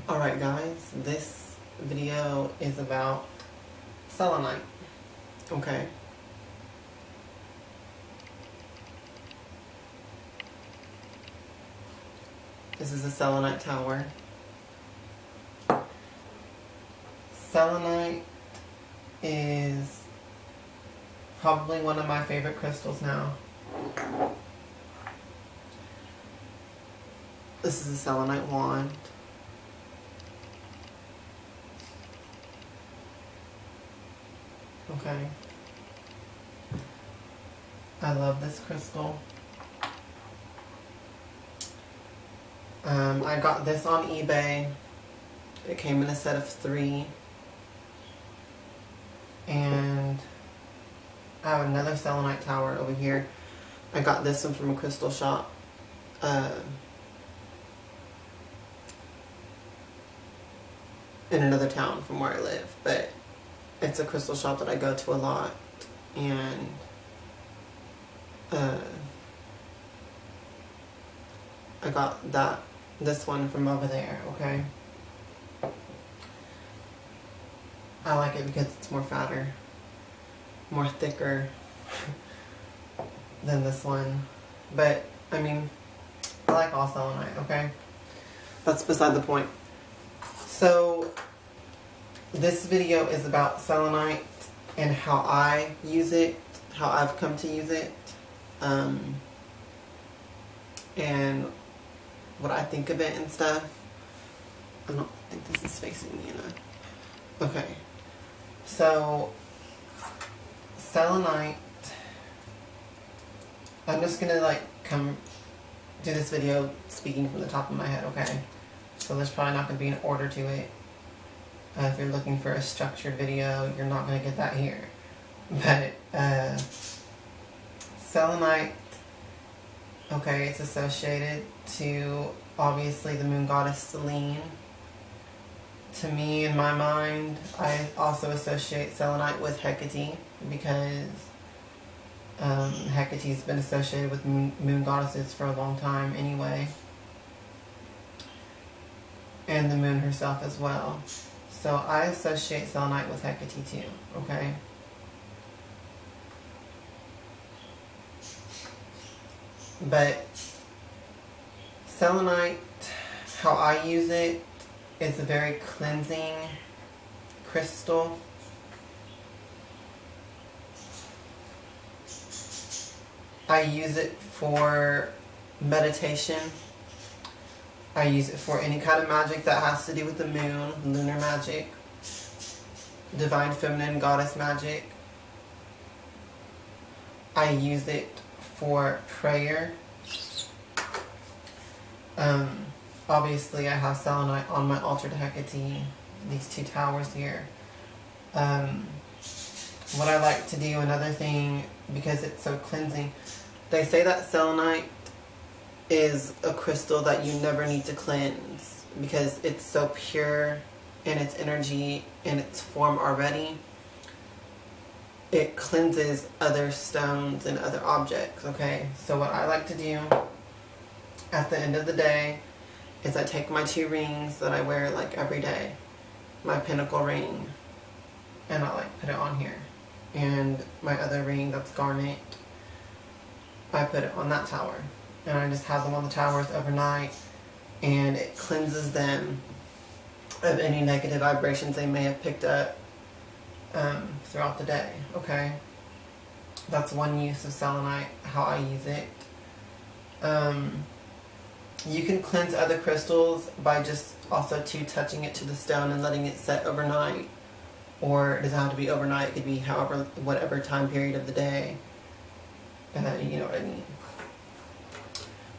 Alright guys, this video is about selenite, okay? This is a selenite tower. Selenite is probably one of my favorite crystals now. This is a selenite wand. Okay. I love this crystal. I got this on eBay. It came in a set of 3. And I have another selenite tower over here. I got this one from a crystal shop. In another town from where I live. But it's a crystal shop that I go to a lot. And I got this one from over there, okay? I like it because it's more fatter, more thicker than this one. But, I mean, I like all selenite, okay? That's beside the point. So, this video is about selenite and how I use it, how I've come to use it, and what I think of it and stuff. I don't think this is facing me enough. Okay. So, selenite, I'm just gonna do this video speaking from the top of my head, okay? So there's probably not gonna be an order to it. If you're looking for a structured video, you're not gonna get that here. But, selenite, okay, it's associated to, obviously, the moon goddess Selene. To me, in my mind, I also associate selenite with Hecate because Hecate's been associated with moon goddesses for a long time anyway. And the moon herself as well. So I associate selenite with Hecate too, okay? But selenite, how I use it, is a very cleansing crystal. I use it for meditation. I use it for any kind of magic that has to do with the moon, lunar magic, divine feminine goddess magic. I use it for prayer. Obviously, I have selenite on my altar to Hecate, these 2 towers here. What I like to do, another thing, because it's so cleansing, they say that selenite is a crystal that you never need to cleanse because it's so pure in its energy, in its form already. It cleanses other stones and other objects, okay? So what I like to do at the end of the day is I take my 2 rings that I wear every day, my pinnacle ring, and I put it on here, and my other ring that's garnet, I put it on that tower, and I just have them on the towers overnight, and it cleanses them of any negative vibrations they may have picked up throughout the day, okay? That's one use of selenite, how I use it. You can cleanse other crystals by just also touching it to the stone and letting it set overnight. Or it doesn't have to be overnight, it could be whatever time period of the day. You know what I mean.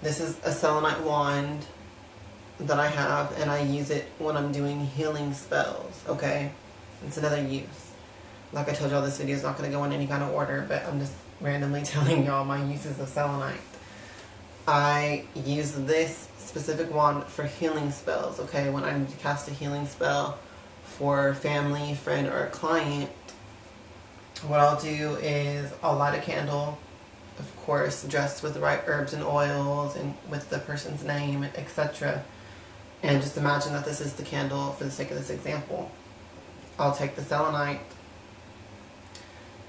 This is a selenite wand that I have, and I use it when I'm doing healing spells, okay? It's another use. Like I told y'all, this video is not going to go in any kind of order, but I'm just randomly telling y'all my uses of selenite. I use this specific wand for healing spells, okay? When I need to cast a healing spell for family, friend, or a client, what I'll do is I'll light a candle of course, dressed with the right herbs and oils and with the person's name, etc. And just imagine that this is the candle for the sake of this example. I'll take the selenite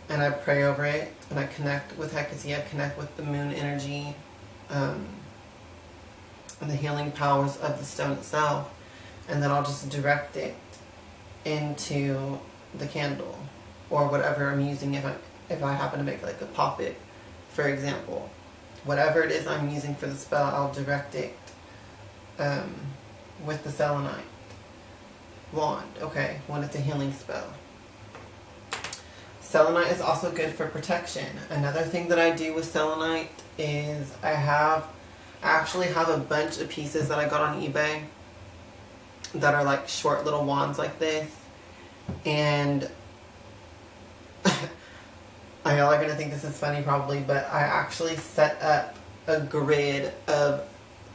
and I pray over it, and I connect with Hecate, I connect with the moon energy, and the healing powers of the stone itself, and then I'll just direct it into the candle or whatever I'm using. If I happen to make like a poppet, for example, whatever it is I'm using for the spell, I'll direct it with the selenite wand, okay, when it's a healing spell. Selenite is also good for protection. Another thing that I do with selenite is I actually have a bunch of pieces that I got on eBay that are like short little wands like this, and I know they're going to think this is funny probably, but I actually set up a grid of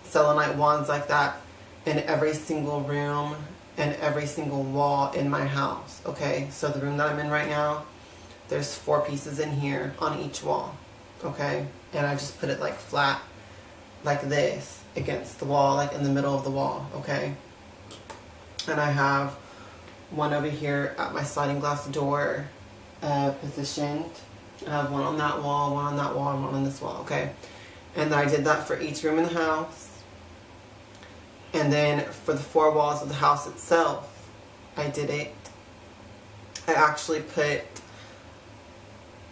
selenite wands like that in every single room and every single wall in my house, okay? So the room that I'm in right now, there's 4 pieces in here on each wall, okay? And I just put it like flat, like this, against the wall, like in the middle of the wall, okay? And I have one over here at my sliding glass door positioned. I have one on that wall, one on that wall, and one on this wall, okay? And I did that for each room in the house. And then for the 4 walls of the house itself, I did it. I actually put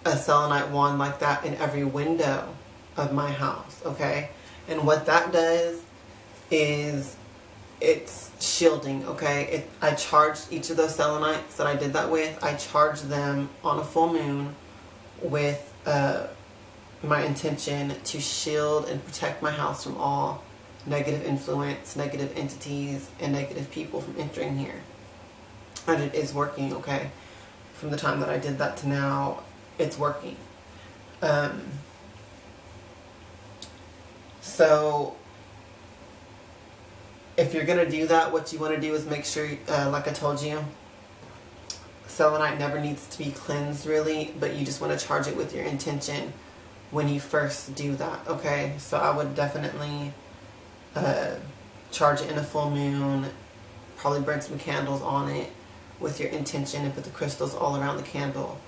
a selenite wand like that in every window of my house, okay? And what that does is it's shielding, okay? I charged each of those selenites that I did that with, I charged them on a full moon with my intention to shield and protect my house from all negative influence, negative entities, and negative people from entering here. And it is working, okay? From the time that I did that to now, it's working. So if you're going to do that, what you want to do is make sure, like I told you, selenite never needs to be cleansed really, but you just want to charge it with your intention when you first do that, okay? So I would definitely charge it in a full moon, probably burn some candles on it with your intention and put the crystals all around the candle,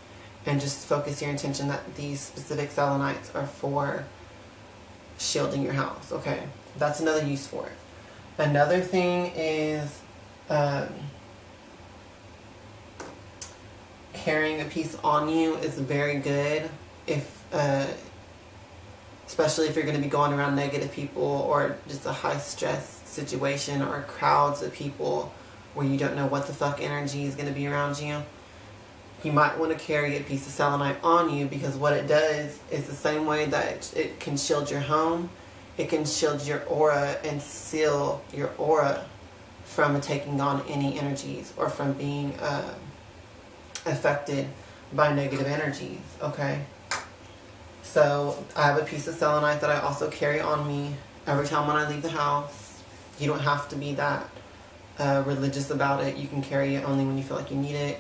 and just focus your intention that these specific selenites are for shielding your house, okay? That's another use for it. Another thing is carrying a piece on you is very good, if especially if you're going to be going around negative people or just a high stress situation or crowds of people where you don't know what the fuck energy is going to be around you. You might want to carry a piece of selenite on you, because what it does is the same way that it can shield your home, it can shield your aura and seal your aura from taking on any energies or from being affected by negative energies, okay? So I have a piece of selenite that I also carry on me every time when I leave the house. You don't have to be that religious about it. You can carry it only when you feel like you need it.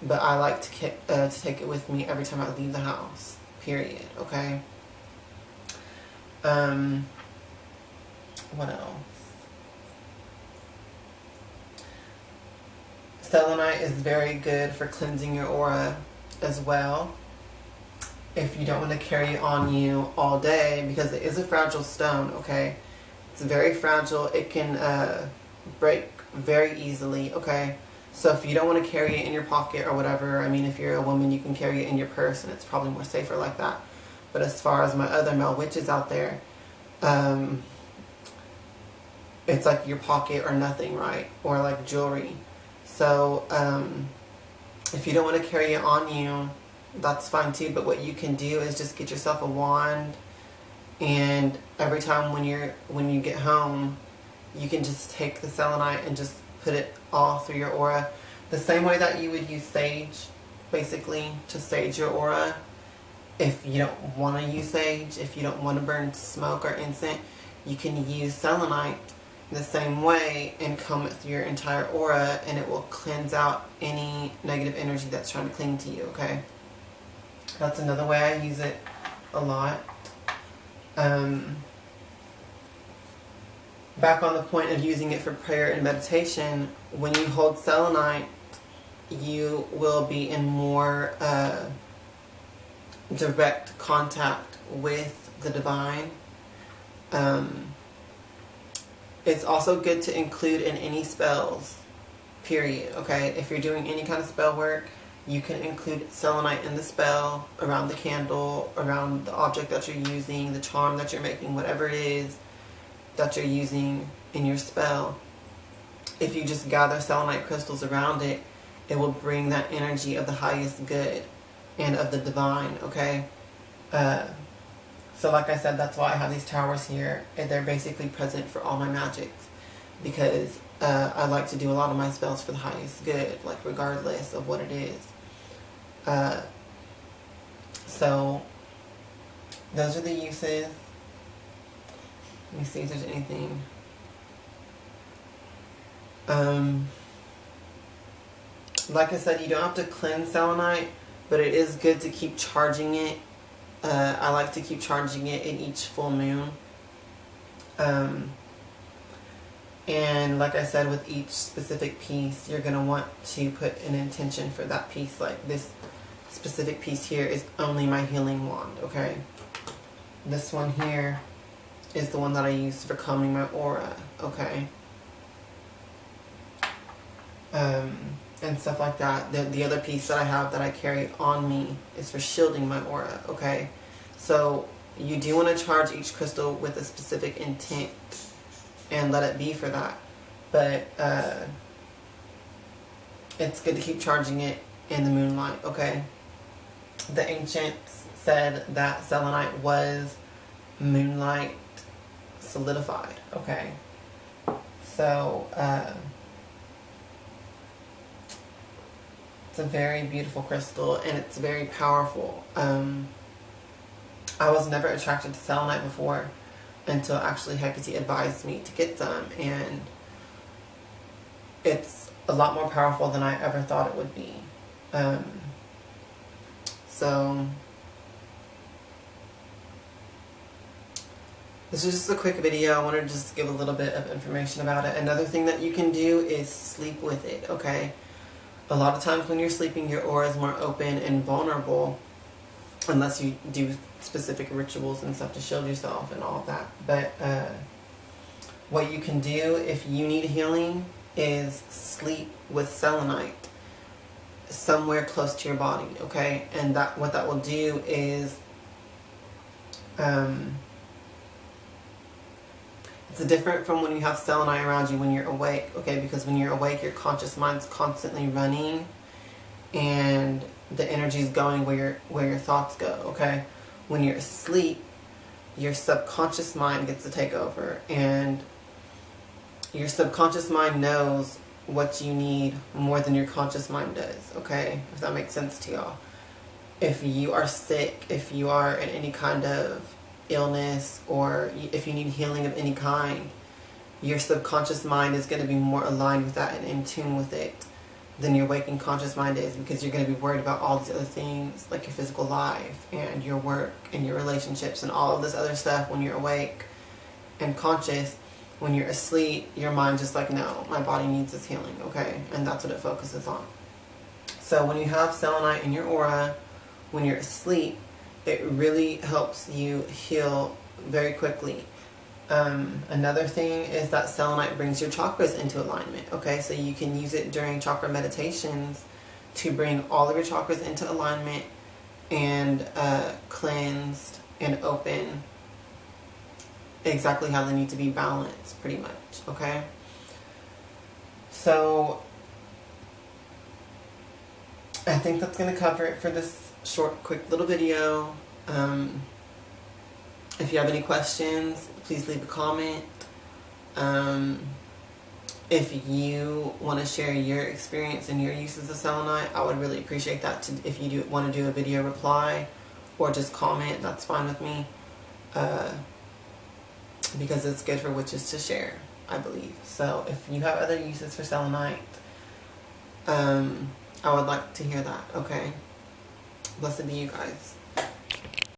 But I like to take it with me every time I leave the house, period, okay? What else? Selenite is very good for cleansing your aura as well. If you don't want to carry it on you all day, because it is a fragile stone, okay? It's very fragile. It can break very easily, okay? So if you don't want to carry it in your pocket or whatever, I mean, if you're a woman, you can carry it in your purse, and it's probably more safer like that. But as far as my other male witches out there, it's like your pocket or nothing, right? Or like jewelry. So if you don't want to carry it on you, that's fine too. But what you can do is just get yourself a wand, and every time when you get home, you can just take the selenite and just put it all through your aura. The same way that you would use sage, basically, to sage your aura. If you don't want to use sage, if you don't want to burn smoke or incense, you can use selenite the same way and comb it through your entire aura, and it will cleanse out any negative energy that's trying to cling to you, okay? That's another way I use it. a lot. Back on the point of using it for prayer and meditation, when you hold selenite, you will be in more direct contact with the divine. It's also good to include in any spells, period, okay? If you're doing any kind of spell work, you can include selenite in the spell, around the candle, around the object that you're using, the charm that you're making, whatever it is that you're using in your spell. If you just gather selenite crystals around it, it will bring that energy of the highest good and of the divine, okay? So like I said, that's why I have these towers here, and they're basically present for all my magics, because I like to do a lot of my spells for the highest good, like regardless of what it is. So those are the uses. Let me see if there's anything. Like I said, you don't have to cleanse selenite, but it is good to keep charging it. I like to keep charging it in each full moon. And like I said, with each specific piece, you're going to want to put an intention for that piece. Like this specific piece here is only my healing wand, okay? This one here is the one that I use for calming my aura, okay? And stuff like that. The other piece that I have that I carry on me is for shielding my aura, okay? So you do want to charge each crystal with a specific intent and let it be for that. But it's good to keep charging it in the moonlight, okay? The ancients said that selenite was moonlight solidified, okay? So it's a very beautiful crystal, and it's very powerful. I was never attracted to selenite before until actually Hecate advised me to get some, and it's a lot more powerful than I ever thought it would be. So this is just a quick video. I wanted to just give a little bit of information about it. Another thing that you can do is sleep with it, okay? A lot of times when you're sleeping, your aura is more open and vulnerable, unless you do specific rituals and stuff to shield yourself and all of that. But what you can do if you need healing is sleep with selenite somewhere close to your body, okay? And that what that will do is it's different from when you have selenite around you when you're awake, okay? Because when you're awake, your conscious mind's constantly running, and the energy is going where your thoughts go, okay? When you're asleep, your subconscious mind gets to take over, and your subconscious mind knows what you need more than your conscious mind does, okay? If that makes sense to y'all. If you are sick, if you are in any kind of illness, or if you need healing of any kind, your subconscious mind is going to be more aligned with that and in tune with it than your waking conscious mind is, because you're going to be worried about all these other things, like your physical life and your work and your relationships and all of this other stuff when you're awake and conscious. When you're asleep, your mind's just like, no, my body needs this healing, okay? And that's what it focuses on. So when you have selenite in your aura, when you're asleep, it really helps you heal very quickly. Another thing is that selenite brings your chakras into alignment, okay? So you can use it during chakra meditations to bring all of your chakras into alignment and cleansed and open exactly how they need to be balanced, pretty much, okay? So I think that's going to cover it for this short, quick little video. If you have any questions, please leave a comment. If you want to share your experience and your uses of selenite, I would really appreciate that. If you want to do a video reply or just comment, that's fine with me. Because it's good for witches to share, I believe. So if you have other uses for selenite, I would like to hear that, okay? Blessed be you guys.